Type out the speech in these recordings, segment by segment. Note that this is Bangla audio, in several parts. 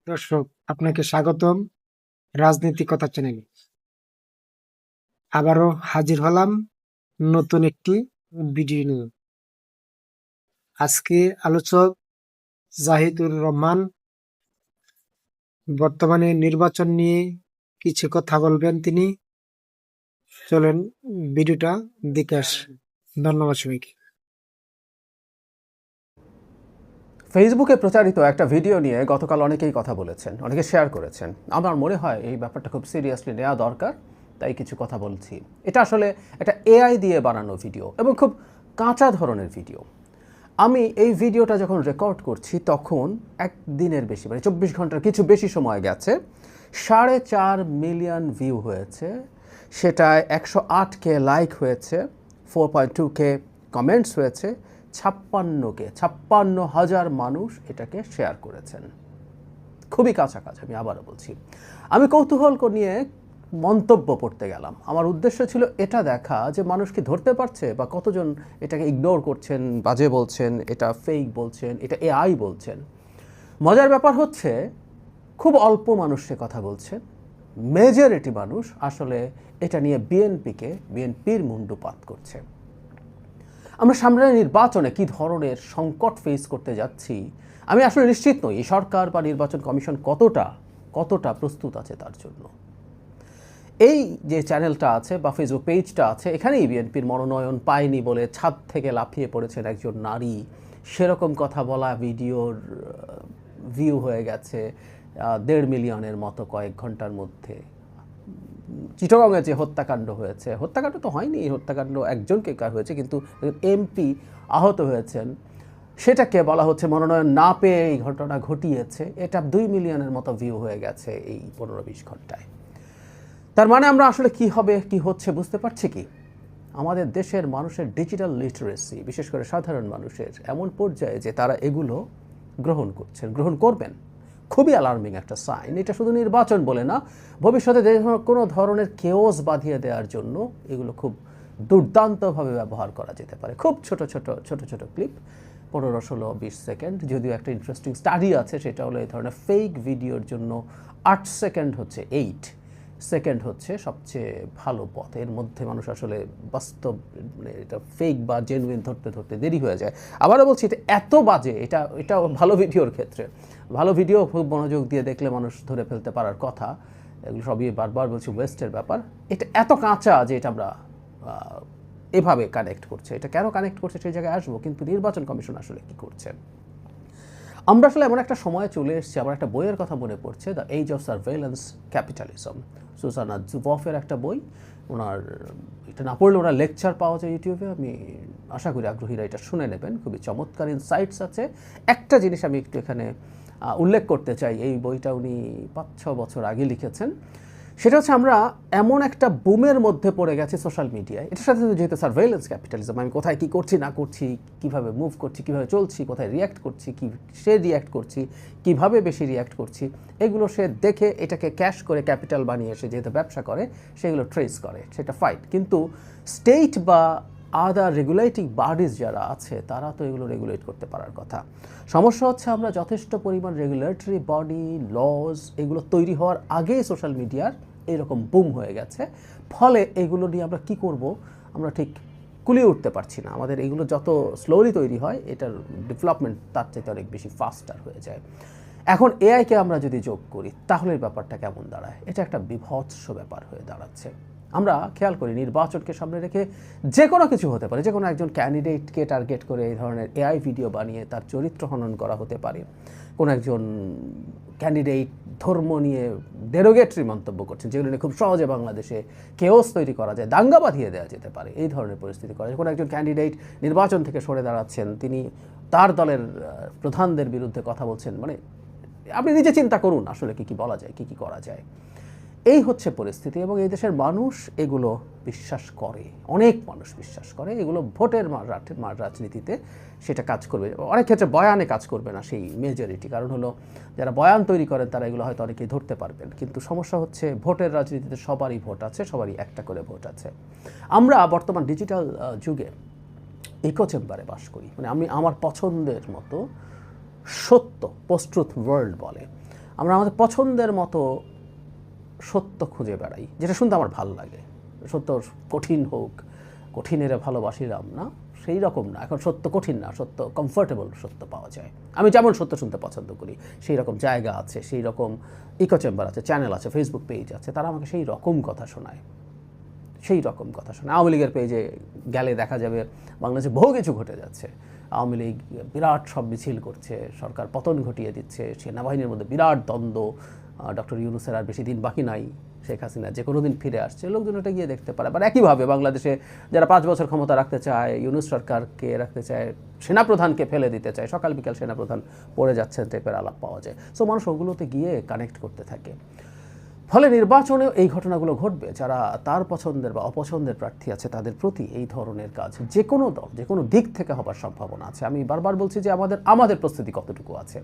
দর্শক, আপনাকে স্বাগতম রাজনীতি কথা চ্যানেলে। আবারও হাজির হলাম নতুন একটি ভিডিও নিয়ে। আজকে আলোচক জাহিদুর রহমান বর্তমানে নির্বাচন নিয়ে কিছু কথা বলবেন তিনি। চলেন ভিডিওটা দেখে আসি। ধন্যবাদ সবাইকে। ফেসবুকে প্রচারিত একটা ভিডিও নিয়ে গতকাল অনেকেই কথা বলেছেন, অনেকে শেয়ার করেছেন। আমার মনে হয় এই ব্যাপারটা খুব সিরিয়াসলি নেওয়া দরকার, তাই কিছু কথা বলছি। এটা আসলে একটা এআই দিয়ে বানানো ভিডিও এবং খুব কাঁচা ধরনের ভিডিও। আমি এই ভিডিওটা যখন রেকর্ড করছি তখন একদিনের বেশি, মানে 24 ঘন্টার কিছু বেশি সময় গেছে। 4.5 মিলিয়ন ভিউ হয়েছে, সেটায় 108K লাইক হয়েছে, 4.2K কমেন্টস হয়েছে, 56,000 মানুষ এটাকে শেয়ার করেছেন। খুবই কাছাকাছি, আমি আবারও বলছি। আমি কৌতূহল নিয়ে মন্তব্য পড়তে গেলাম। আমার উদ্দেশ্য ছিল এটা দেখা যে মানুষ কি ধরতে পারছে বা কতজন এটাকে ইগনোর করছেন, বাজে বলছেন, এটা ফেক বলছেন, এটা এআই বলছেন। মজার ব্যাপার হচ্ছে খুব অল্প মানুষ সে কথা বলছে, মেজরিটি মানুষ আসলে এটা নিয়ে বিএনপির মুন্ডুপাত করছে। আমরা সামনের নির্বাচনে কি ধরনের সংকট ফেস করতে যাচ্ছি আমি আসলে নিশ্চিত নই এই সরকার বা নির্বাচন কমিশন কতটা প্রস্তুত আছে তার জন্য। এই যে চ্যানেলটা আছে বা ফেসবুক পেজটা আছে, এখানেই বিএনপির মনোনয়ন পায়নি বলে ছাদ থেকে লাফিয়ে পড়েছেন একজন নারী, সেরকম কথা বলা ভিডিওর ভিউ হয়ে গেছে 1.5 মিলিয়নের মতো কয়েক ঘন্টার মধ্যে। চিটাগংয়ে যে হত্যাকাণ্ড হয়েছে, হত্যাকাণ্ড তো হয়নি, হত্যাকাণ্ড একজনকে হয়েছে, কিন্তু এমপি আহত হয়েছেন, সেটাকে বলা হচ্ছে মনোনয়ন না পেয়ে এই ঘটনা ঘটিয়েছে। এটা 2 মিলিয়নের মতো ভিউ হয়ে গেছে এই 15-20 ঘন্টায়। তার মানে আমরা আসলে কি হবে কি হচ্ছে বুঝতে পারছি কি? আমাদের দেশের মানুষের ডিজিটাল লিটারেসি, বিশেষ করে সাধারণ মানুষের এমন পর্যায়ে যে তারা এগুলো গ্রহণ করবেন। খুবই অ্যালার্মিং একটা সাইন। এটা শুধু নির্বাচন বলে না, ভবিষ্যতে কোনো ধরনের কেওস বাঁধিয়ে দেওয়ার জন্য এগুলো খুব দুর্দান্তভাবে ব্যবহার করা যেতে পারে। খুব ছোট ছোট ক্লিপ, 15, 16, 20 সেকেন্ড। যদিও একটা ইন্টারেস্টিং স্টাডি আছে, সেটা হলো এই ধরনের ফেক ভিডিওর জন্য 8 সেকেন্ড হচ্ছে 8 সেকেন্ড হচ্ছে সবচেয়ে ভালো পথ। এর মধ্যে মানুষ আসলে বাস্তব, মানে এটা ফেক বা জেনুইন ধরতে দেরি হয়ে যায়। আবারও বলছি, এটা এত বাজে, এটা ভালো ভিডিওর ক্ষেত্রে। ভালো ভিডিও খুব মনোযোগ দিয়ে দেখলে মানুষ ধরে ফেলতে পারার কথা। এগুলো সবই বারবার বলছি ওয়েস্টের ব্যাপার। এটা এত কাঁচা যে এটা আমরা এভাবে কানেক্ট করছে। এটা কেন কানেক্ট করছে সেই জায়গায় আসবো, কিন্তু নির্বাচন কমিশন আসলে কি করছে? আমরা আসলে এমন একটা সময়ে চলে এসেছি, আমার একটা বইয়ের কথা মনে পড়ছে, the age of surveillance capitalism, Shoshana জুবফের একটা বই। ওনার এটা না পড়লে ওনার লেকচার পাওয়া যায় ইউটিউবে, আমি আশা করি আগ্রহীরা এটা শুনে নেবেন। খুবই চমৎকার ইনসাইটস আছে। একটা জিনিস আমি একটু এখানে উল্লেখ করতে চাই, এই বইটা উনি 5-6 বছর আগে লিখেছেন। সেটা হচ্ছে আমরা এমন একটা বুমের মধ্যে পড়ে গেছি সোশ্যাল মিডিয়ায়। এটার সাথে যেহেতু সার্ভেলেন্স ক্যাপিটালিজম, আমি কোথায় কী করছি না করছি, কীভাবে মুভ করছি, কীভাবে চলছি, কোথায় রিয়্যাক্ট করছি, সে রিয়্যাক্ট করছি, কীভাবে বেশি রিয়্যাক্ট করছি, এগুলো সে দেখে এটাকে ক্যাশ করে ক্যাপিটাল বানিয়ে সে যেহেতু ব্যবসা করে, সেগুলো ট্রেস করে, সেটা ফাইট। কিন্তু স্টেট বা আদার রেগুলেটিং বডিজ যারা আছে তারা তো এগুলো রেগুলেট করতে পারার কথা। সমস্যা হচ্ছে আমরা যথেষ্ট পরিমাণ রেগুলেটরি বডি, লজ এগুলো তৈরি হওয়ার আগেই সোশ্যাল মিডিয়ার এরকম বুম হয়ে গেছে। ফলে এগুলো নিয়ে আমরা কি করব আমরা ঠিক কুলিয়ে উঠতে পারছি না। আমাদের এগুলো যত স্লোলি তৈরি হয়, এটার ডেভেলপমেন্ট তার চাইতে অনেক বেশি ফাস্টার হয়ে যায়। এখন এআইকে আমরা যদি যোগ করি তাহলে ব্যাপারটা কেমন দাঁড়ায়? এটা একটা বিভৎস ব্যাপার হয়ে দাঁড়াচ্ছে। আমরা খেয়াল করি নির্বাচনকে সামনে রেখে যে কোনো কিছু হতে পারে, যে কোনো একজন ক্যান্ডিডেটকে টার্গেট করে এই ধরনের এআই ভিডিও বানিয়ে তার চরিত্র হনন করা হতে পারে। কোনো একজন ক্যান্ডিডেট ধর্ম নিয়ে ডেরোগেটরি মন্তব্য করছেন, যেগুলো নিয়ে খুব সহজে বাংলাদেশে কেওস তৈরি করা যায়, দাঙ্গা বাঁধিয়ে দেওয়া যেতে পারে, এই ধরনের পরিস্থিতি করা যায়। কোনো একজন ক্যান্ডিডেট নির্বাচন থেকে সরে দাঁড়াচ্ছেন, তিনি তার দলের প্রধানদের বিরুদ্ধে কথা বলছেন। মানে আপনি নিজে চিন্তা করুন আসলে কী বলা যায়, কী করা যায়। এই হচ্ছে পরিস্থিতি, এবং এই দেশের মানুষ এগুলো বিশ্বাস করে, অনেক মানুষ বিশ্বাস করে। এগুলো ভোটের রাজনীতিতে সেটা কাজ করবে, অনেক ক্ষেত্রে বয়ানে কাজ করবে না সেই মেজরিটি। কারণ হলো যারা বয়ান তৈরি করেন তারা এগুলো হয়তো অনেকেই ধরতে পারবেন, কিন্তু সমস্যা হচ্ছে ভোটের রাজনীতিতে সবারই ভোট আছে, সবারই একটা করে ভোট আছে। আমরা বর্তমান ডিজিটাল যুগে ইকো চেম্বারে বাস করি, মানে আমি আমার পছন্দের মতো সত্য, পোস্ট ট্রুথ ওয়ার্ল্ড বলে, আমরা আমাদের পছন্দের মতো সত্য খুঁজে বেড়াই, যেটা শুনতে আমার ভালো লাগে। সত্য কঠিন হোক, কঠিনেরে ভালোবাসিলাম না, সেই রকম না। এখন সত্য কঠিন না, সত্য কমফোর্টেবল সত্য পাওয়া যায়। আমি যেমন সত্য শুনতে পছন্দ করি, সেই রকম জায়গা আছে, সেই রকম ইকো চেম্বার আছে, চ্যানেল আছে, ফেসবুক পেজ আছে, তারা আমাকে সেই রকম কথা শোনায়, সেই রকম কথা শোনায়। আওয়ামী লীগের পেজে গেলে দেখা যাবে বাংলাদেশে বহু কিছু ঘটে যাচ্ছে। আওয়ামী লীগ বিরাট সব মিছিল করছে, সরকার পতন ঘটিয়ে দিচ্ছে, সেনাবাহিনীর মধ্যে বিরাট দ্বন্দ্ব, ডক্টর ইউনূসের আর বেশি দিন বাকি নাই, শেখ হাসিনা যে কোনো দিন ফিরে আসছে, লোকজন এটা গিয়ে দেখতে পারে। আবার একইভাবে বাংলাদেশে যারা 5 বছর ক্ষমতা রাখতে চায়, ইউনূস সরকারকে রাখতে চায়, সেনাপ্রধানকে ফেলে দিতে চায়, সকাল বিকাল সেনাপ্রধান পড়ে যাচ্ছেন টাইপের আলাপ পাওয়া যায়। সো মানুষ ওগুলোতে গিয়ে কানেক্ট করতে থাকে। ফলে নির্বাচনেও এই ঘটনাগুলো ঘটবে। যারা তার পছন্দের বা অপছন্দের প্রার্থী আছে তাদের প্রতি এই ধরনের কাজ যে কোনো দল, যে কোনো দিক থেকে হবার সম্ভাবনা আছে। আমি বারবার বলছি যে আমাদের প্রস্তুতি কতটুকু আছে,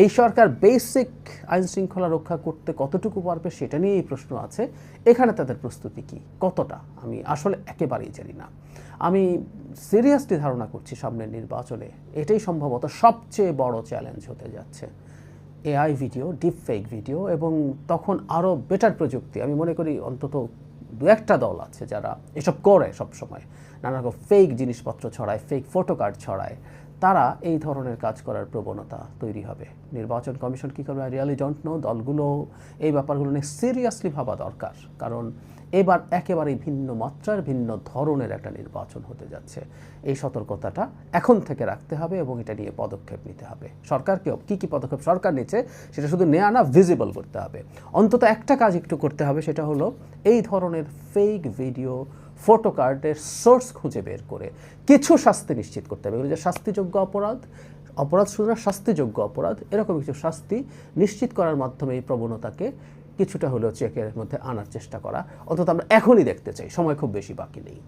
এই সরকার বেসিক আইন শৃঙ্খলা রক্ষা করতে কতটুকু পারবে সেটা নিয়েই প্রশ্ন আছে। এখানে তাদের প্রস্তুতি কি, কতটা, আমি আসলে একেবারেই জানি না। আমি সিরিয়াসলি ধারণা করছি সামনের নির্বাচনে এটাই সম্ভবত সবচেয়ে বড় চ্যালেঞ্জ হতে যাচ্ছে। AI video, deep fake video, এবং তখন আরও বেটার প্রযুক্তি। আমি মনে করি অন্তত 2-1টা দল আছে যারা এসব করে সবসময়, নানা রকম ফেক জিনিসপত্র ছড়ায়, ফেক ফটো কার্ড ছড়ায়, তারা এই ধরনের কাজ করার প্রবণতা তৈরি হবে। নির্বাচন কমিশন কী করবে আই রিয়ালি ডোন্ট নো। দলগুলো এই ব্যাপারগুলো নিয়ে সিরিয়াসলি ভাবা দরকার, কারণ এবার একেবারেই ভিন্ন মাত্রার, ভিন্ন ধরনের একটা নির্বাচন হতে যাচ্ছে। এই সতর্কতাটা এখন থেকে রাখতে হবে এবং এটা নিয়ে পদক্ষেপ নিতে হবে। সরকারকেও কী কী পদক্ষেপ সরকার নিচ্ছে সেটা শুধু নেওয়া না, ভিজিবল করতে হবে। অন্তত একটা কাজ একটু করতে হবে, সেটা হলো এই ধরনের ফেক ভিডিও, ফটো কার্ডের সোর্স খুঁজে বের করে কিছু শাস্তি নিশ্চিত করতে হবে। এগুলো যে শাস্তিযোগ্য অপরাধ শুধু না, শাস্তিযোগ্য অপরাধ, এরকম কিছু শাস্তি নিশ্চিত করার মাধ্যমে এই প্রবণতাকে কিছুটা হলেও চেকের মধ্যে আনার চেষ্টা করা অন্তত আমরা এখনই দেখতে চাই। সময় খুব বেশি বাকি নেই।